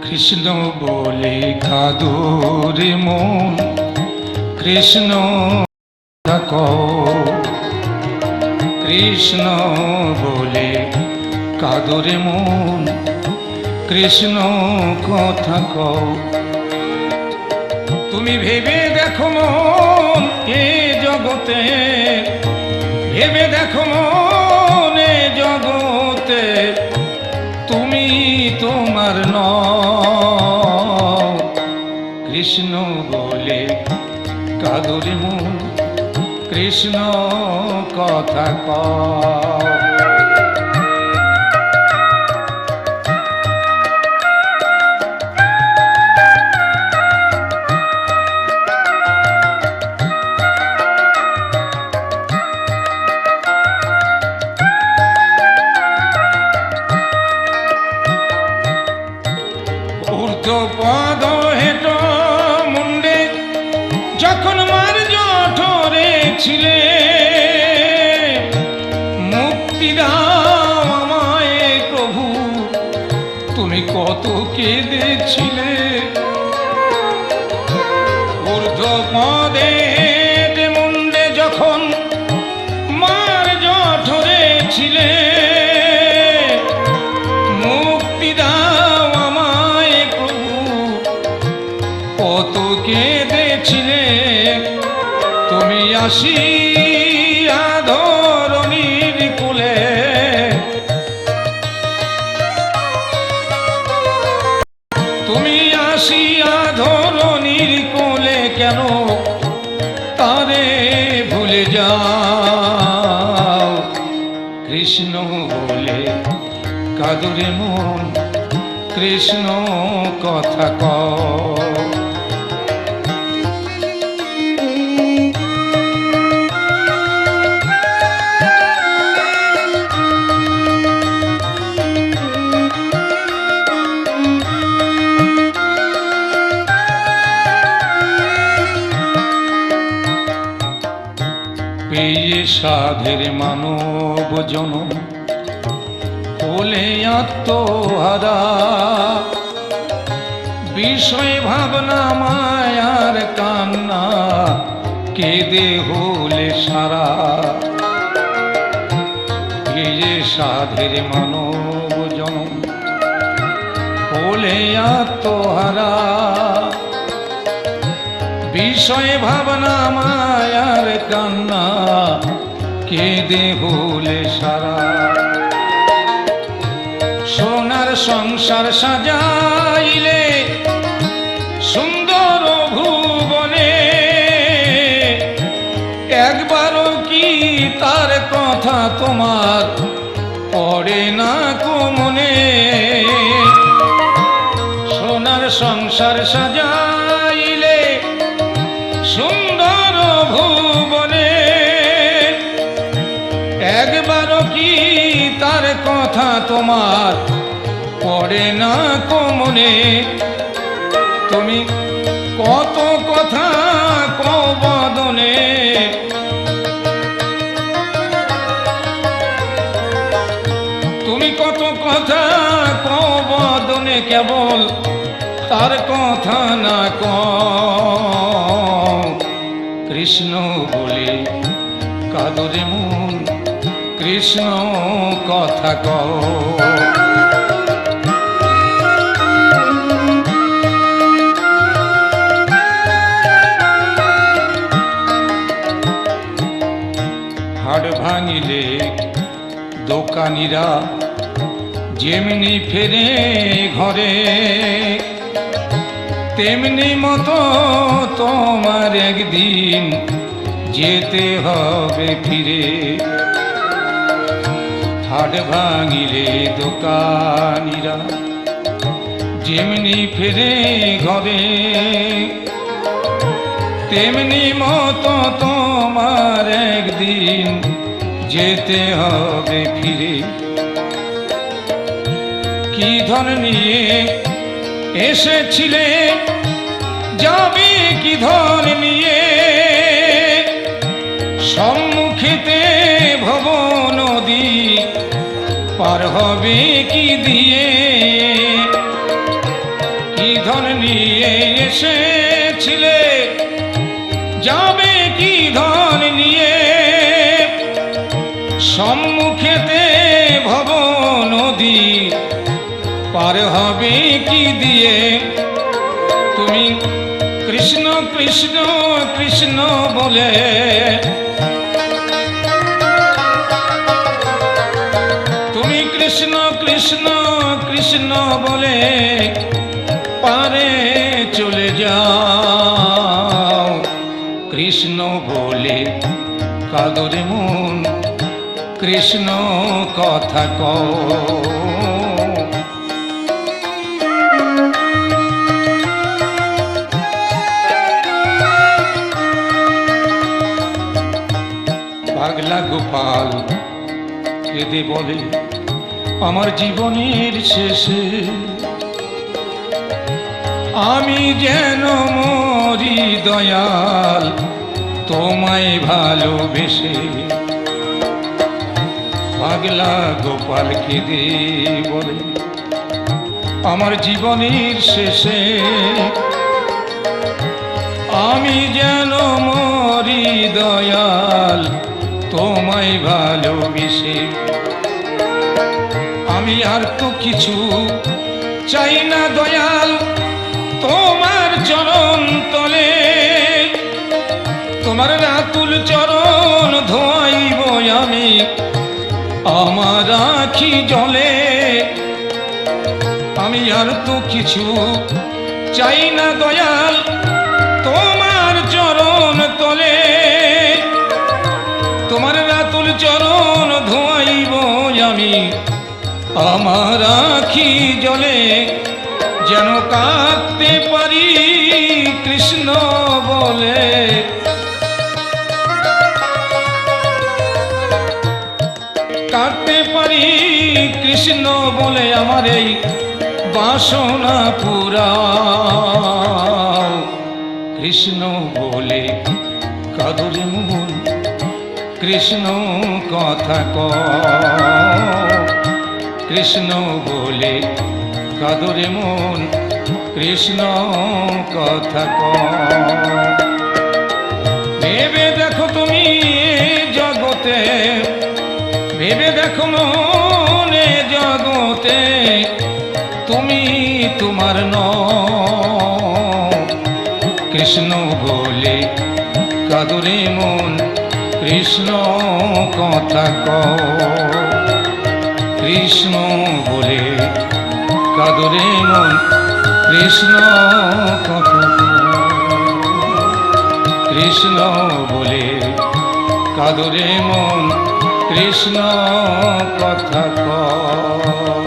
কৃষ্ণ বলে কাদরে মন, কৃষ্ণ কও, কৃষ্ণ বলে কাদরে মন, কৃষ্ণ কথা কও। তুমি ভেবে দেখো মন এ জগতে, ভেবে দেখো মন এ জগতে তুমি তোমার নও। কৃষ্ণ বলে কাদরে মন, কৃষ্ণ কথা কও। পদ হেট মুন্ডে যখন মার জঠরে ছিলে, মুক্তি দাও আমায় প্রভু তুমি কত কেঁদেছিলে। ঊর্ধ্ব পদে মুন্ডে যখন মার জঠরে ছিলে, মুক্তি দাও কত কেঁদেছিলে। তুমি আসিয়া ধরণীর কোলে, তুমি আসিয়া ধরণীর কোলে কেন তারে ভুলে যাও। কৃষ্ণ বলে কাদরে মন, কৃষ্ণ কথা কও। পেয়ে সাধের মানব জনম হলে আত্মহারা, বিষয় ভাবনা মায়ার কান্না কেঁদে হলে সারা। পেয়ে সাধের মানব জনম হলে আত্মহারা, বিষয় ভাবনা মায়ার কান্না কেঁদে হলে সারা। সোনার সংসার সাজাইলে সুন্দর ভুবনে, একবারও কি তার কথা তোমার পড়ে না কো মনে। সোনার সংসার সাজাইলে সুন্দর ভুবনে, একবারও কি তার কথা তোমার পড়ে না কো মনে। তুমি কত কথা কও বদনে, তুমি কত কথা কও বদনে, কেবল তার কথা না কও। কৃষ্ণ বলে কাদরে মন, কৃষ্ণ কথা কও। হাড় ভাঙিলে দোকানিরা যেমনি ফেরে ঘরে, তেমনি মতো তোমার একদিন যেতে হবে ফিরে। হাড় ভাঙিলে দোকানিরা যেমনি ফেরে ঘরে, তেমনি মতো তোমার একদিন যেতে হবে ফিরে। কি ধন নিয়ে এসেছিলে, যাবে কি ধন নিয়ে, সম্মুখেতে ভব নদী, পার হবে কি দিয়ে। কি ধন নিয়ে এসেছিলে, যাবে কি ধন নিয়ে, সম্মুখেতে ভব নদী, পার হবে কি দিয়ে। তুমি কৃষ্ণ কৃষ্ণ কৃষ্ণ বলে, তুমি কৃষ্ণ কৃষ্ণ কৃষ্ণ বলে পারে চলে যাও। কৃষ্ণ বলে কাদরে মন, কৃষ্ণ কথা কও। পাগলা গোপাল কেঁদে বলে, আমার জীবনের শেষে আমি যেন মরি দয়াল তোমায় ভালোবেসে। পাগলা গোপাল কেঁদে বলে, আমার জীবনের শেষে আমি যেন মরি দয়াল তোমায় ভালোবেসে। আমি আর তো কিছু চাই না দয়াল তোমার চরণ তলে, তোমার রাতুল চরণ ধোয়াইব আমি আমার আখি জলে। আমি আর তো কিছু চাই না দয়াল তোমার চরণ তলে, তোমার রাতুল চরণ ধোয়াইব আমি আমার আখি জলে। যেন কাঁদতে পারি কৃষ্ণ বলে, কাঁদতে পারি কৃষ্ণ বলে, আমার এই বাসনা পুরাও। কৃষ্ণ বলে কাদরে মন, কৃষ্ণ কথা কও। কৃষ্ণ বলে কাদরে মন, কৃষ্ণ কথা কও। ভেবে দেখো তুমি জগতে, ভেবে দেখো মনে জগতে, তুমি তোমার নও। কৃষ্ণ বলে কাদরে মন, কৃষ্ণ কথা কও। কৃষ্ণ বলে কাদরে মন, কৃষ্ণ কথা কও। কৃষ্ণ বলে কাদরে মন, কৃষ্ণ কথা কও।